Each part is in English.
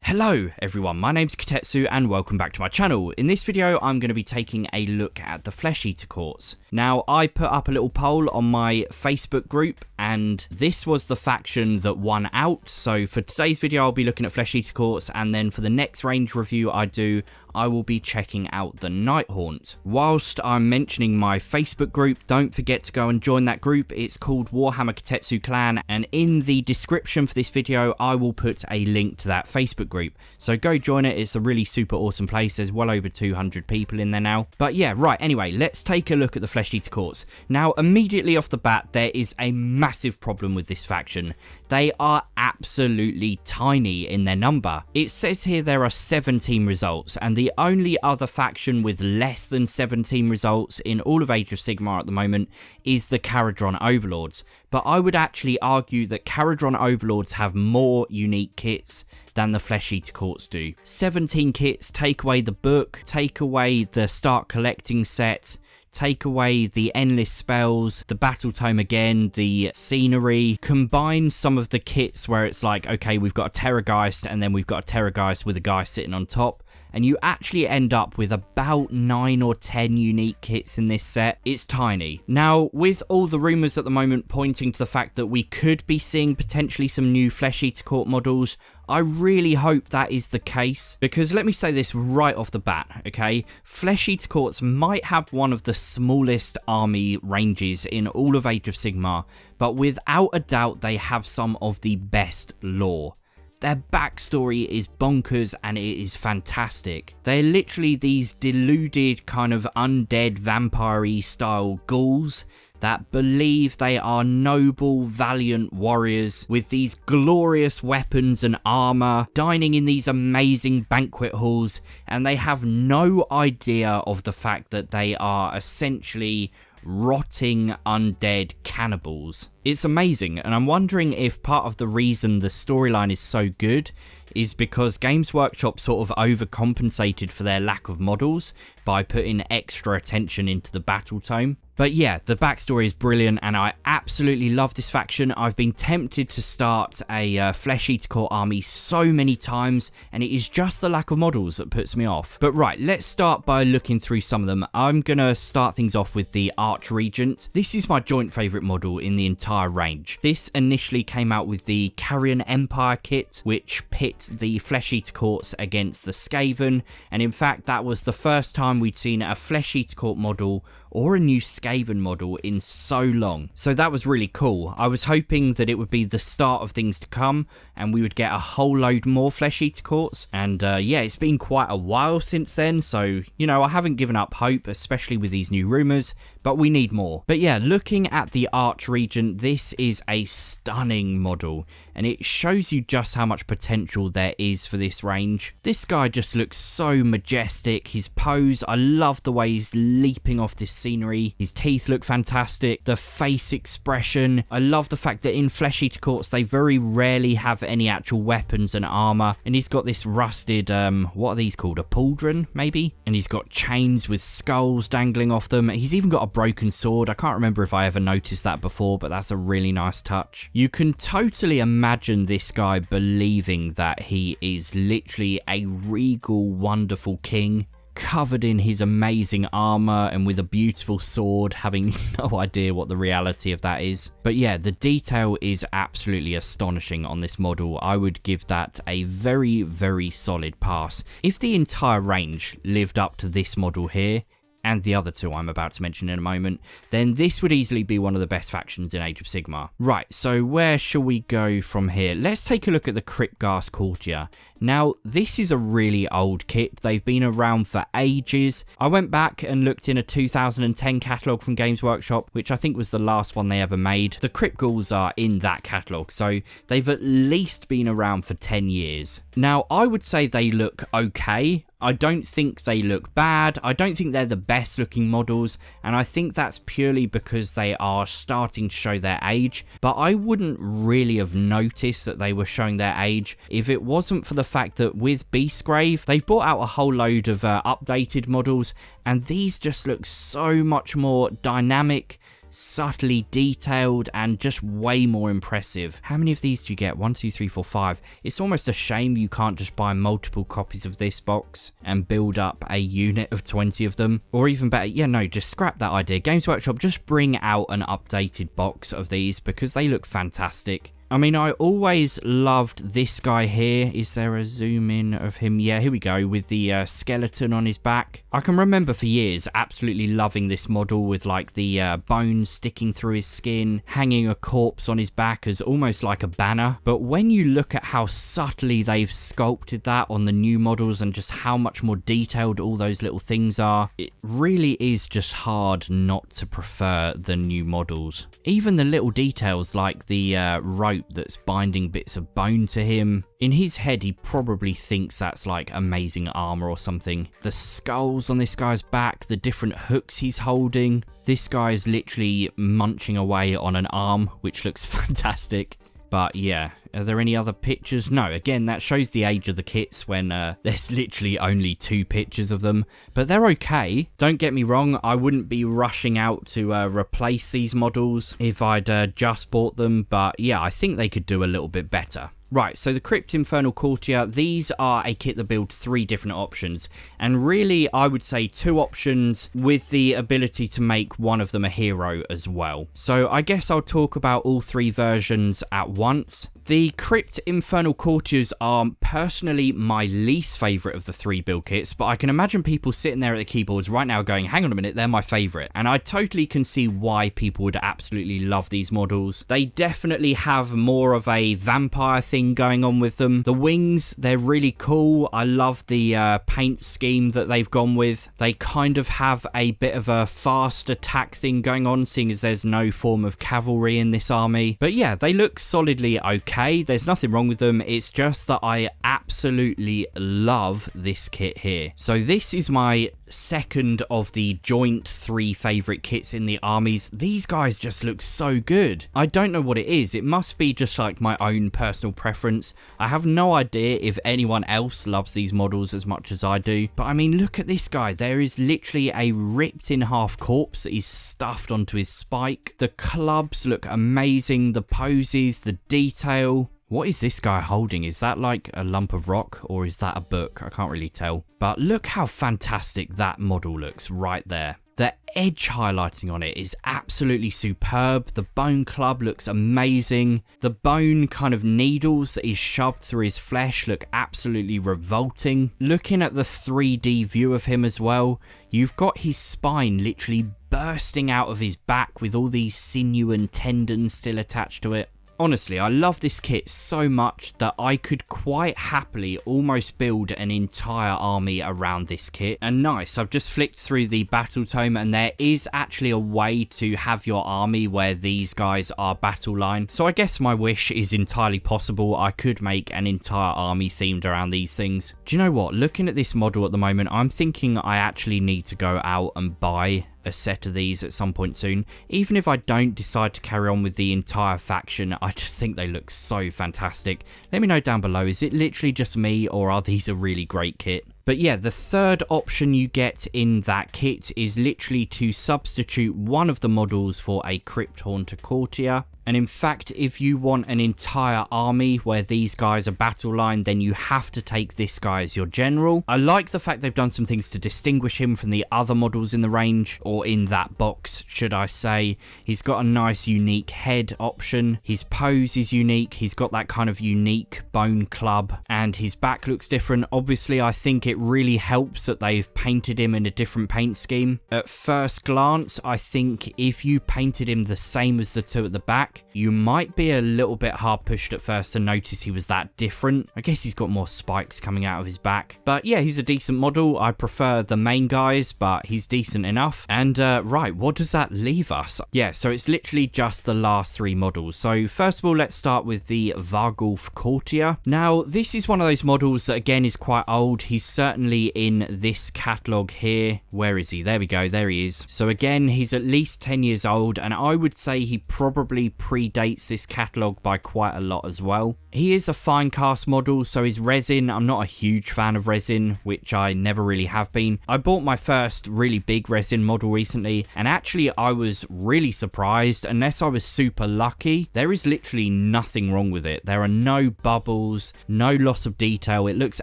Hello everyone, my name's Kitetsu and welcome back to my channel. In this video I'm going to be taking a look at the Flesh Eater Courts. Now I put up a little poll on my Facebook group and this was the faction that won out. So for today's video I'll be looking at Flesh Eater Courts, and then for the next range review I do, I will be checking out the Nighthaunt. Whilst I'm mentioning my Facebook group, don't forget to go and join that group. It's called Warhammer Kitetsu Clan, and in the description for this video I will put a link to that Facebook group. So go join it, it's a really super awesome place. There's well over 200 people in there now. But yeah, right, anyway, let's take a look at the Flesh Eater Courts. Now, immediately off the bat, there is a massive problem with this faction. They are absolutely tiny in their number. It says here there are 17 results, and the only other faction with less than 17 results in all of Age of Sigmar at the moment is the Carrion Overlords. But I would actually argue that Carrion Overlords have more unique kits than the Flesh Eater Courts do. 17 kits, take away the book, take away the start collecting set, take away the endless spells, the battle tome again, the scenery, combine some of the kits where it's like, okay, we've got a Vargheist and then we've got a Vargheist with a guy sitting on top, and you actually end up with about 9 or 10 unique kits in this set. It's tiny. Now, with all the rumours at the moment pointing to the fact that we could be seeing potentially some new Flesh Eater Court models, I really hope that is the case, because let me say this right off the bat, okay? Flesh Eater Courts might have one of the smallest army ranges in all of Age of Sigmar, but without a doubt they have some of the best lore. Their backstory is bonkers and it is fantastic. They're literally these deluded kind of undead vampire-y style ghouls that believe they are noble, valiant warriors with these glorious weapons and armor, dining in these amazing banquet halls, and they have no idea of the fact that they are essentially rotting undead cannibals. It's amazing, and I'm wondering if part of the reason the storyline is so good is because Games Workshop sort of overcompensated for their lack of models by putting extra attention into the battle tome. But yeah, the backstory is brilliant and I absolutely love this faction. I've been tempted to start a Flesh Eater Court army so many times, and it is just the lack of models that puts me off. But right, let's start by looking through some of them. I'm going to start things off with the Arch-Regent. This is my joint favourite model in the entire range. This initially came out with the Carrion Empire kit, which pit the Flesh Eater Courts against the Skaven, and in fact that was the first time we'd seen a Flesh Eater Court model or a new Skaven model in so long. So that was really cool. I was hoping that it would be the start of things to come and we would get a whole load more Flesh Eater Courts, and yeah, it's been quite a while since then, so you know, I haven't given up hope, especially with these new rumours, but we need more. But yeah, looking at the Arch-Regent, this is a stunning model and it shows you just how much potential there is for this range. This guy just looks so majestic. His pose, I love the way he's leaping off this scenery. His teeth look fantastic. The face expression. I love the fact that in Flesh Eater Courts they very rarely have any actual weapons and armor, and he's got this rusted what are these called, a pauldron maybe, and he's got chains with skulls dangling off them. He's even got a broken sword. I can't remember if I ever noticed that before, but that's a really nice touch. You can totally imagine this guy believing that he is literally a regal, wonderful king, covered in his amazing armor and with a beautiful sword, having no idea what the reality of that is. But yeah, the detail is absolutely astonishing on this model. I would give that a very, very solid pass. If the entire range lived up to this model here, and the other two I'm about to mention in a moment, then this would easily be one of the best factions in Age of Sigmar. Right, so where shall we go from here? Let's take a look at the Vargulf Courtier. Now, this is a really old kit. They've been around for ages. I went back and looked in a 2010 catalogue from Games Workshop, which I think was the last one they ever made. The Crypt Ghouls are in that catalogue, so they've at least been around for 10 years. Now, I would say they look okay. I don't think they look bad. I don't think they're the best looking models, and I think that's purely because they are starting to show their age, but I wouldn't really have noticed that they were showing their age if it wasn't for the fact that with Beastgrave, they've brought out a whole load of updated models, and these just look so much more dynamic, subtly detailed and just way more impressive. How many of these do you get? 1, 2, 3, 4, 5. It's almost a shame you can't just buy multiple copies of this box and build up a unit of 20 of them. Or even better, yeah, no, just scrap that idea. Games Workshop, just bring out an updated box of these because they look fantastic. I mean, I always loved this guy here. Is there a zoom in of him? Yeah, here we go, with the skeleton on his back. I can remember for years absolutely loving this model with like the bones sticking through his skin, hanging a corpse on his back as almost like a banner. But when you look at how subtly they've sculpted that on the new models and just how much more detailed all those little things are, it really is just hard not to prefer the new models. Even the little details like the rope that's binding bits of bone to him. In his head, he probably thinks that's like amazing armor or something. The skulls on this guy's back, the different hooks he's holding. This guy is literally munching away on an arm, which looks fantastic. But yeah, are there any other pictures? No, again, that shows the age of the kits when there's literally only 2 pictures of them. But they're okay. Don't get me wrong, I wouldn't be rushing out to replace these models if I'd just bought them. But yeah, I think they could do a little bit better. Right, so the Crypt Infernal Courtier, these are a kit that builds 3 different options, and really I would say 2 options with the ability to make one of them a hero as well. So I guess I'll talk about all 3 versions at once. The Crypt Infernal Courtiers are personally my least favourite of the 3 build kits, but I can imagine people sitting there at the keyboards right now going, hang on a minute, they're my favourite. And I totally can see why people would absolutely love these models. They definitely have more of a vampire thing going on with them. The wings, they're really cool. I love the paint scheme that they've gone with. They kind of have a bit of a fast attack thing going on, seeing as there's no form of cavalry in this army. But yeah, they look solidly okay. There's nothing wrong with them. It's just that I absolutely love this kit here. So this is my second of the joint 3 favourite kits in the armies. These guys just look so good. I don't know what it is. It must be just like my own personal preference. I have no idea if anyone else loves these models as much as I do. But I mean, look at this guy. There is literally a ripped in half corpse that is stuffed onto his spike. The clubs look amazing. The poses, the detail. What is this guy holding? Is that like a lump of rock or is that a book? I can't really tell. But look how fantastic that model looks right there. The edge highlighting on it is absolutely superb. The bone club looks amazing. The bone kind of needles that he's shoved through his flesh look absolutely revolting. Looking at the 3D view of him as well, you've got his spine literally bursting out of his back with all these sinew and tendons still attached to it. Honestly, I love this kit so much that I could quite happily almost build an entire army around this kit. And nice, I've just flicked through the battle tome and there is actually a way to have your army where these guys are battle line. So I guess my wish is entirely possible. I could make an entire army themed around these things. Do you know what? Looking at this model at the moment, I'm thinking I actually need to go out and buy a set of these at some point soon. Even if I don't decide to carry on with the entire faction, I just think they look so fantastic. Let me know down below, is it literally just me or are these a really great kit? But yeah, the third option you get in that kit is literally to substitute one of the models for a Crypt Horror Courtier. And in fact, if you want an entire army where these guys are battle line, then you have to take this guy as your general. I like the fact they've done some things to distinguish him from the other models in the range, or in that box, should I say. He's got a nice unique head option. His pose is unique. He's got that kind of unique bone club, and his back looks different. Obviously, I think it really helps that they've painted him in a different paint scheme. At first glance, I think if you painted him the same as the 2 at the back, you might be a little bit hard pushed at first to notice he was that different. I guess he's got more spikes coming out of his back. But yeah, he's a decent model. I prefer the main guys, but he's decent enough. And right, what does that leave us? Yeah, so it's literally just the last 3 models. So first of all, let's start with the Vargulf Courtier. Now, this is one of those models that again is quite old. He's certainly in this catalogue here. Where is he? There we go. There he is. So again, he's at least 10 years old, and I would say he probably predates this catalogue by quite a lot as well. He is a fine cast model, so his resin, I'm not a huge fan of resin, which I never really have been. I bought my first really big resin model recently, and actually I was really surprised. Unless I was super lucky, there is literally nothing wrong with it. There are no bubbles, no loss of detail. It looks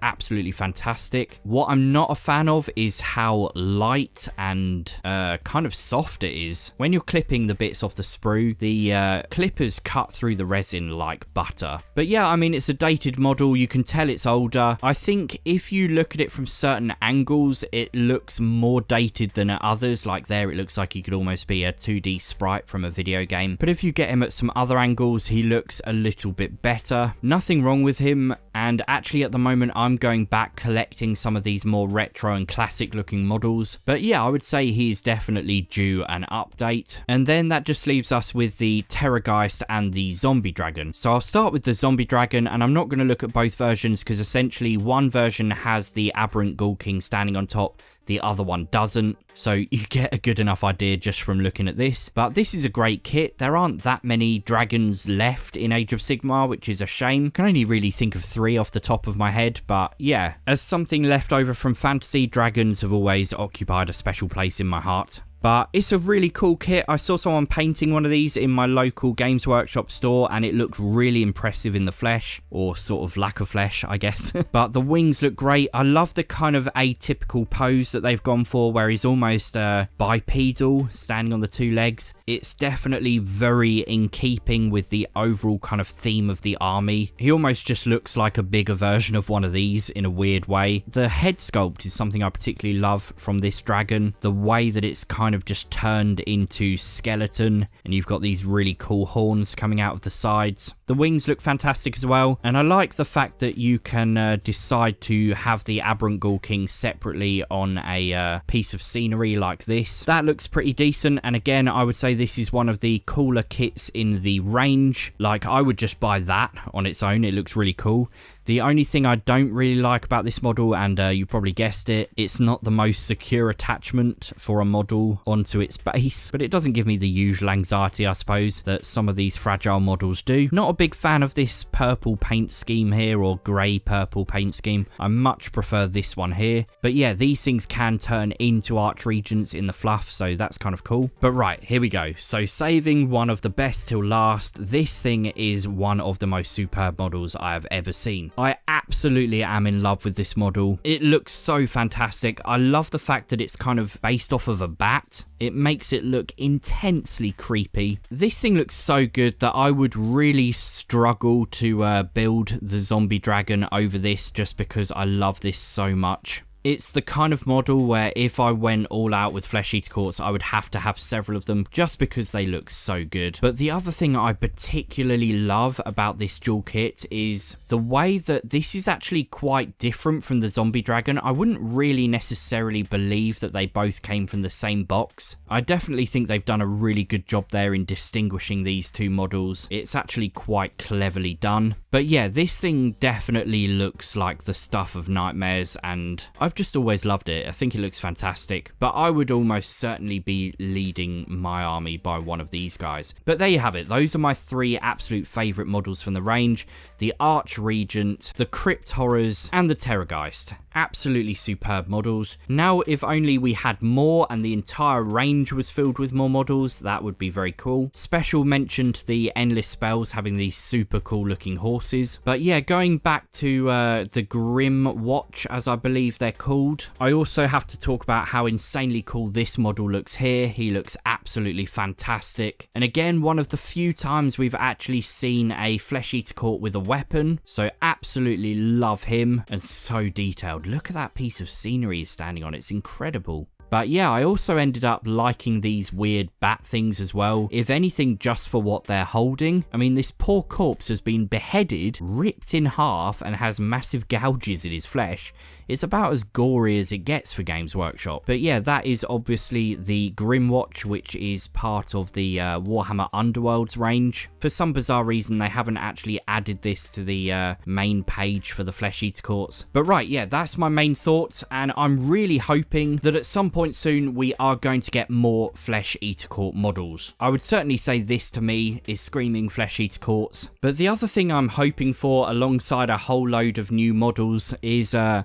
absolutely fantastic. What I'm not a fan of is how light and kind of soft it is. When you're clipping the bits off the sprue, the clippers cut through the resin like butter. But yeah, I mean, it's a dated model. You can tell it's older. I think if you look at it from certain angles, it looks more dated than at others. Like there, it looks like he could almost be a 2D sprite from a video game. But if you get him at some other angles, he looks a little bit better. Nothing wrong with him. And actually at the moment, I'm going back collecting some of these more retro and classic looking models. But yeah, I would say he's definitely due an update. And then that just leaves us with the Vargheist and the Zombie Dragon. So I'll start with the Zombie Dragon, and I'm not going to look at both versions because essentially one version has the Aberrant Ghoul King standing on top, the other one doesn't, so you get a good enough idea just from looking at this. But this is a great kit. There aren't that many dragons left in Age of Sigmar, which is a shame. I can only really think of 3 off the top of my head, but yeah, as something left over from fantasy, dragons have always occupied a special place in my heart. But it's a really cool kit. I saw someone painting one of these in my local Games Workshop store, and it looked really impressive in the flesh, or sort of lack of flesh, I guess. But the wings look great. I love the kind of atypical pose that they've gone for, where he's almost bipedal, standing on the 2 legs. It's definitely very in keeping with the overall kind of theme of the army. He almost just looks like a bigger version of one of these in a weird way. The head sculpt is something I particularly love from this dragon. The way that it's kind of just turned into skeleton, and you've got these really cool horns coming out of the sides. The wings look fantastic as well, and I like the fact that you can decide to have the Aberrant Ghoul King separately on a piece of scenery like this. That looks pretty decent, and again, I would say this is one of the cooler kits in the range. Like, I would just buy that on its own. It looks really cool. The only thing I don't really like about this model, and you probably guessed it, it's not the most secure attachment for a model onto its base, but it doesn't give me the usual anxiety, I suppose, that some of these fragile models do. Not a big fan of this purple paint scheme here, or grey purple paint scheme. I much prefer this one here. But yeah, these things can turn into Arch-Regents in the fluff, so that's kind of cool. But right, here we go. So saving one of the best till last, this thing is one of the most superb models I have ever seen. I absolutely am in love with this model. It looks so fantastic. I love the fact that it's kind of based off of a bat. It makes it look intensely creepy. This thing looks so good that I would really struggle to build the zombie dragon over this, just because I love this so much. It's the kind of model where if I went all out with Flesh Eater Courts, I would have to have several of them just because they look so good. But the other thing I particularly love about this dual kit is the way that this is actually quite different from the Zombie Dragon. I wouldn't really necessarily believe that they both came from the same box. I definitely think they've done a really good job there in distinguishing these two models. It's actually quite cleverly done. But yeah, this thing definitely looks like the stuff of nightmares, and I've just always loved it. I think it looks fantastic, but I would almost certainly be leading my army by one of these guys. But there you have it. Those are my 3 absolute favourite models from the range: the Arch-Regent, the Crypt Horrors, and the Vargheist. Absolutely superb models. Now, if only we had more and the entire range was filled with more models, that would be very cool. Special mention to the Endless Spells having these super cool looking horses. But yeah, going back to the Grim Watch, as I believe they're called, I also have to talk about how insanely cool this model looks here. He looks absolutely fantastic. And again, one of the few times we've actually seen a Flesh Eater Court with a weapon. So absolutely love him, and so detailed. Look at that piece of scenery he's standing on. It's incredible. But yeah, I also ended up liking these weird bat things as well. If anything, just for what they're holding. I mean, this poor corpse has been beheaded, ripped in half, and has massive gouges in his flesh. it's about as gory as it gets for Games Workshop. But yeah, that is obviously the Grimwatch, which is part of the Warhammer Underworlds range. For some bizarre reason, they haven't actually added this to the main page for the Flesh Eater Courts. But right, yeah, that's my main thoughts, and I'm really hoping that at some point soon we are going to get more Flesh Eater Court models. I would certainly say this to me is screaming Flesh Eater Courts. But the other thing I'm hoping for alongside a whole load of new models is an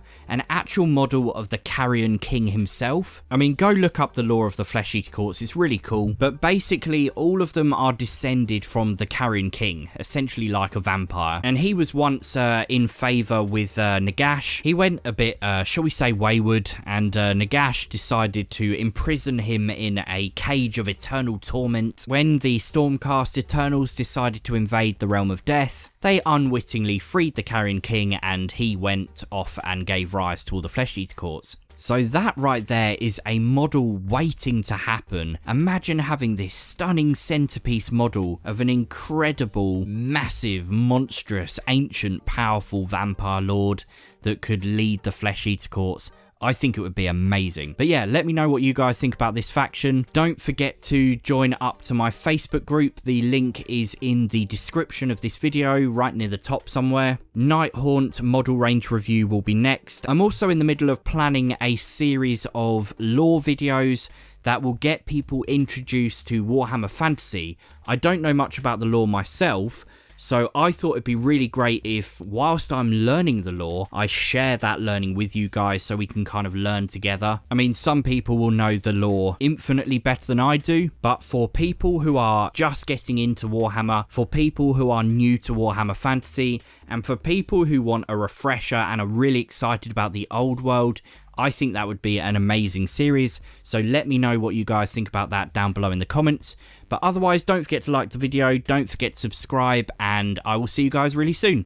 actual model of the Carrion King himself. I mean, go look up the lore of the Flesh Eater Courts, it's really cool. But basically all of them are descended from the Carrion King, essentially like a vampire. And he was once in favour with Nagash. He went a bit, shall we say, wayward, and Nagash decided to imprison him in a cage of eternal torment. When the Stormcast Eternals decided to invade the Realm of Death, they unwittingly freed the Carrion King, and he went off and gave rise to all the Flesh Eater Courts. So that right there is a model waiting to happen. Imagine having this stunning centerpiece model of an incredible, massive, monstrous, ancient, powerful vampire lord that could lead the Flesh Eater Courts. I think it would be amazing. But yeah, let me know what you guys think about this faction. Don't forget to join up to my Facebook group. The link is in the description of this video, right near the top somewhere. Nighthaunt model range review will be next. I'm also in the middle of planning a series of lore videos that will get people introduced to Warhammer Fantasy. I don't know much about the lore myself, so I thought it'd be really great if, whilst I'm learning the lore, I share that learning with you guys so we can kind of learn together. I mean, some people will know the lore infinitely better than I do, but for people who are just getting into Warhammer, for people who are new to Warhammer Fantasy, and for people who want a refresher and are really excited about the old world, I think that would be an amazing series, so let me know what you guys think about that down below in the comments. But otherwise, don't forget to like the video, don't forget to subscribe, and I will see you guys really soon.